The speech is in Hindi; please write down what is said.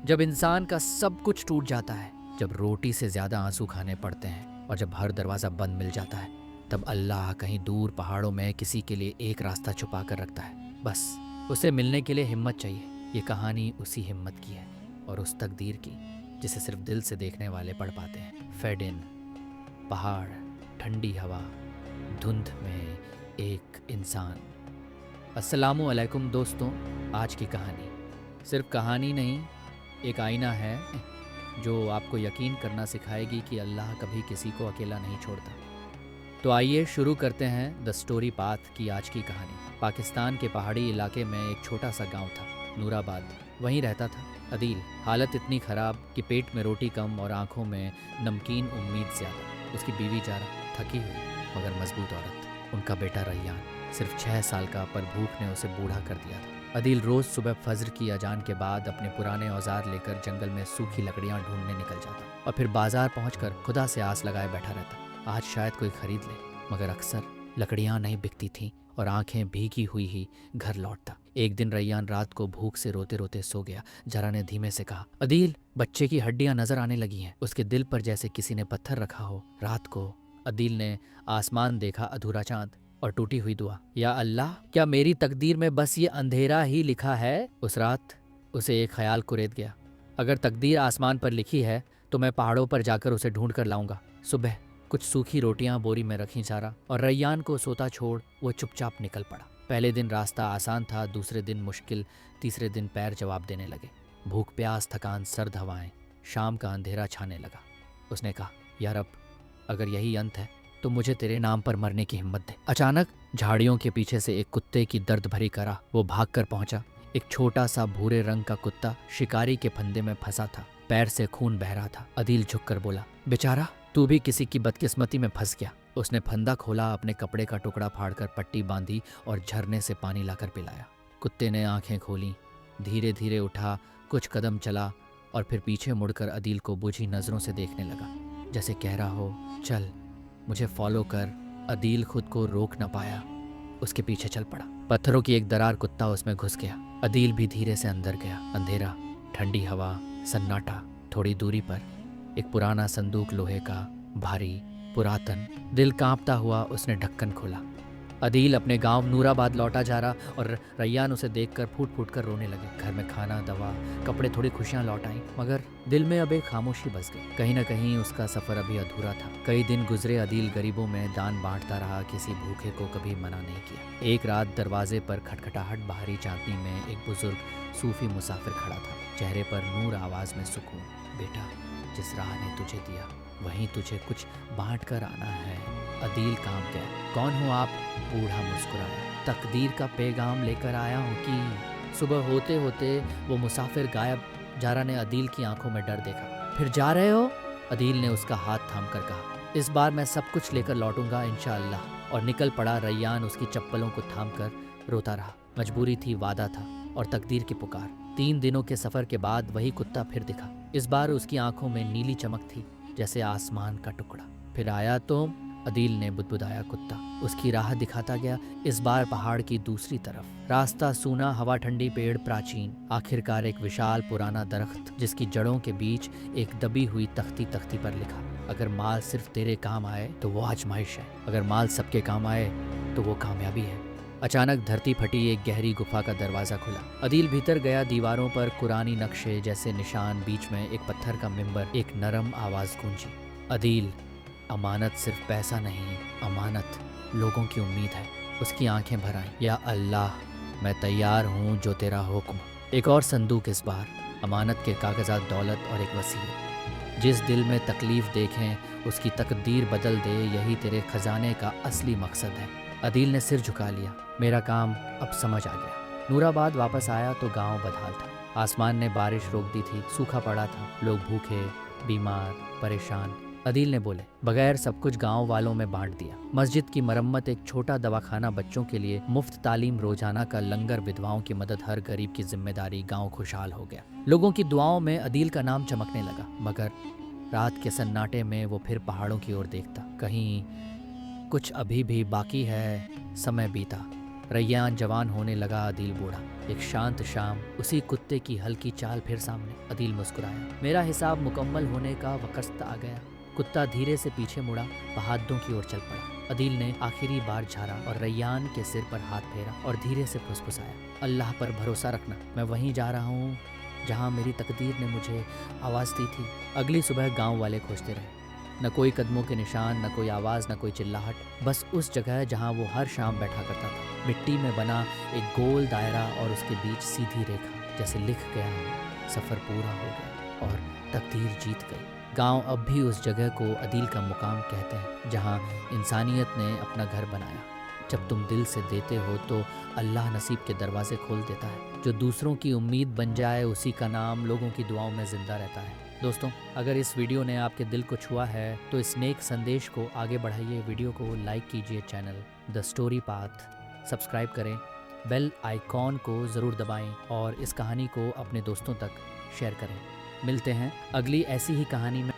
जब इंसान का सब कुछ टूट जाता है, जब रोटी से ज्यादा आंसू खाने पड़ते हैं और जब हर दरवाजा बंद मिल जाता है, तब अल्लाह कहीं दूर पहाड़ों में किसी के लिए एक रास्ता छुपा कर रखता है। बस उसे मिलने के लिए हिम्मत चाहिए। ये कहानी उसी हिम्मत की है और उस तकदीर की जिसे सिर्फ दिल से देखने वाले पढ़ पाते हैं। फेडिन, पहाड़, ठंडी हवा, धुंध में एक इंसान। अस्सलामु अलैकुम दोस्तों, आज की कहानी सिर्फ कहानी नहीं, एक आईना है जो आपको यकीन करना सिखाएगी कि अल्लाह कभी किसी को अकेला नहीं छोड़ता। तो आइए शुरू करते हैं द स्टोरी पाथ की आज की कहानी। पाकिस्तान के पहाड़ी इलाके में एक छोटा सा गांव था, नूराबाद। वहीं रहता था अदील। हालत इतनी ख़राब कि पेट में रोटी कम और आंखों में नमकीन उम्मीद ज़्यादा। उसकी बीवी जारा, थकी हुई मगर मजबूत औरत। उनका बेटा रैयान, सिर्फ 6 साल का, पर भूख ने उसे बूढ़ा कर दिया था। अदील रोज़ सुबह फज्र की अजान के बाद अपने पुराने औजार लेकर जंगल में सूखी लकड़ियाँ ढूंढने निकल जाता और फिर बाजार पहुंचकर खुदा से आस लगाए बैठा रहता, आज शायद कोई खरीद ले। मगर अक्सर लकड़ियाँ नहीं बिकती थीं और आंखें भीगी हुई ही घर लौटता। एक दिन रैयान रात को भूख से रोते रोते सो गया। जरा ने धीमे से कहा, अदील, बच्चे की हड्डियां नजर आने लगी हैं। उसके दिल पर जैसे किसी ने पत्थर रखा हो। रात को अदील ने आसमान देखा, अधूरा चांद और टूटी हुई दुआ। या अल्लाह, क्या मेरी तकदीर में बस ये अंधेरा ही लिखा है? उस रात उसे एक ख्याल कुरेद गया, अगर तकदीर आसमान पर लिखी है तो मैं पहाड़ों पर जाकर उसे ढूंढ कर लाऊंगा। सुबह कुछ सूखी रोटियां बोरी में रखी जारा और रैयान को सोता छोड़ वो चुपचाप निकल पड़ा। पहले दिन रास्ता आसान था, दूसरे दिन मुश्किल, तीसरे दिन पैर जवाब देने लगे। भूख, प्यास, थकान, सर्द हवाएं, शाम का अंधेरा छाने लगा। उसने कहा, यार अब अगर यही अंत है तो मुझे तेरे नाम पर मरने की हिम्मत दे। अचानक झाड़ियों के पीछे से एक कुत्ते की दर्द भरी करा वो भाग कर पहुंचा। एक छोटा सा भूरे रंग का कुत्ता शिकारी के फंदे में फंसा था, पैर से खून बह रहा था। अदील झुककर बोला, बेचारा, तू भी किसी की बदकिस्मती में फंस गया। उसने फंदा खोला, अपने कपड़े का टुकड़ा फाड़कर पट्टी बांधी और झरने से पानी लाकर पिलाया। कुत्ते ने आंखें खोली, धीरे धीरे उठा, कुछ कदम चला और फिर पीछे मुड़कर अदील को बुझी नजरों से देखने लगा, जैसे कह रहा हो, चल मुझे फॉलो कर। अदील खुद को रोक न पाया, उसके पीछे चल पड़ा। पत्थरों की एक दरार, कुत्ता उसमें घुस गया। अदील भी धीरे से अंदर गया। अंधेरा, ठंडी हवा, सन्नाटा। थोड़ी दूरी पर एक पुराना संदूक, लोहे का, भारी, पुरातन। दिल कांपता हुआ उसने ढक्कन खोला। अदील अपने गांव नूराबाद लौटा जा रहा और रैयान उसे देखकर फूट फूट कर रोने लगे। घर में खाना, दवा, कपड़े, थोड़ी खुशियां लौट आईं, मगर दिल में अब एक खामोशी बस गई। कहीं न कहीं उसका सफर अभी अधूरा था। कई दिन गुजरे, अदील गरीबों में दान बांटता रहा, किसी भूखे को कभी मना नहीं किया। एक रात दरवाजे पर खटखटाहट, बाहरी चांदनी में एक बुजुर्ग सूफी मुसाफिर खड़ा था, चेहरे पर नूर, आवाज में सुकून। बेटा, जिस राह ने तुझे दिया वहीं तुझे कुछ बांट कर आना है। अदील कांप गया। कौन हो आप? बूढ़ा मुस्कुराया। तकदीर का पैगाम लेकर आया हूँ कि। सुबह होते होते वो मुसाफिर गायब। जारा ने अदील की आंखों में डर देखा। फिर जा रहे हो? अदील ने उसका हाथ थाम कर कहा, इस बार मैं सब कुछ लेकर लौटूंगा इंशाअल्लाह। और निकल पड़ा। रैयान उसकी चप्पलों को थाम कर रोता रहा। मजबूरी थी, वादा था और तकदीर की पुकार। 3 दिनों के सफर के बाद वही कुत्ता फिर दिखा। इस बार उसकी आंखों में नीली चमक थी, जैसे आसमान का टुकड़ा। फिर आया तो? अदील ने बुदबुदाया। कुत्ता उसकी राह दिखाता गया, इस बार पहाड़ की दूसरी तरफ। रास्ता सूना, हवा ठंडी, पेड़ प्राचीन। आखिरकार एक विशाल पुराना दरख्त, जिसकी जड़ों के बीच एक दबी हुई तख्ती पर लिखा, अगर माल सिर्फ तेरे काम आए तो वो आजमाइश है, अगर माल सबके काम आए तो वो कामयाबी है। अचानक धरती फटी, एक गहरी गुफा का दरवाजा खुला। अदील भीतर गया। दीवारों पर कुरानी नक्शे जैसे निशान, बीच में एक पत्थर का मिंबर। एक नरम आवाज गूंजी, अदील, अमानत सिर्फ पैसा नहीं, अमानत लोगों की उम्मीद है। उसकी आंखें भर आईं। या अल्लाह, मैं तैयार हूँ जो तेरा हुक्म। एक और संदूक, इस बार अमानत के कागजात, दौलत और एक वसीयत। जिस दिल में तकलीफ देखें उसकी तकदीर बदल दे, यही तेरे खजाने का असली मकसद है। अदील ने सिर झुका लिया। मेरा काम अब समझ आ गया। नूराबाद वापस आया तो गांव बदहाल था। आसमान ने बारिश रोक दी थी, सूखा पड़ा था, लोग भूखे, बीमार, परेशान। अदील ने बोले, बगैर सब कुछ गांव वालों में बांट दिया। मस्जिद की मरम्मत, एक छोटा दवाखाना, बच्चों के लिए मुफ्त तालीम, रोजाना का लंगर, विधवाओं की मदद, हर गरीब की जिम्मेदारी। गांव खुशहाल हो गया। लोगों की दुआओं में अदील का नाम चमकने लगा। मगर रात के सन्नाटे में वो फिर पहाड़ों की ओर देखता। कहीं कुछ अभी भी बाकी है। समय बीता, रैयान जवान होने लगा, अदील बूढ़ा। एक शांत शाम, उसी कुत्ते की हल्की चाल फिर सामने। अदील मुस्कुराया। मेरा हिसाब मुकम्मल होने का वक्त आ गया। कुत्ता धीरे से पीछे मुड़ा, पहाड़ों की ओर चल पड़ा। अदील ने आखिरी बार झाड़ा और रैयान के सिर पर हाथ फेरा और धीरे से फुसफुसाया, अल्लाह पर भरोसा रखना, मैं वहीं जा रहा हूँ जहाँ मेरी तकदीर ने मुझे आवाज़ दी थी। अगली सुबह गांव वाले खोजते रहे। न कोई कदमों के निशान, न कोई आवाज़, न कोई चिल्लाहट, बस उस जगह जहाँ वो हर शाम बैठा करता था। मिट्टी में बना एक गोल दायरा और उसके बीच सीधी रेखा, जैसे लिख गया हो सफ़र पूरा हो गया और तकदीर जीत गई। गांव अब भी उस जगह को अदील का मुकाम कहते हैं, जहाँ इंसानियत ने अपना घर बनाया। जब तुम दिल से देते हो तो अल्लाह नसीब के दरवाजे खोल देता है। जो दूसरों की उम्मीद बन जाए, उसी का नाम लोगों की दुआओं में ज़िंदा रहता है। दोस्तों, अगर इस वीडियो ने आपके दिल को छुआ है तो इस नेक संदेश को आगे बढ़ाइए। वीडियो को लाइक कीजिए, channel the story path subscribe करें, बेल आइकॉन को ज़रूर दबाएं और इस कहानी को अपने दोस्तों तक शेयर करें। मिलते हैं अगली ऐसी ही कहानी में।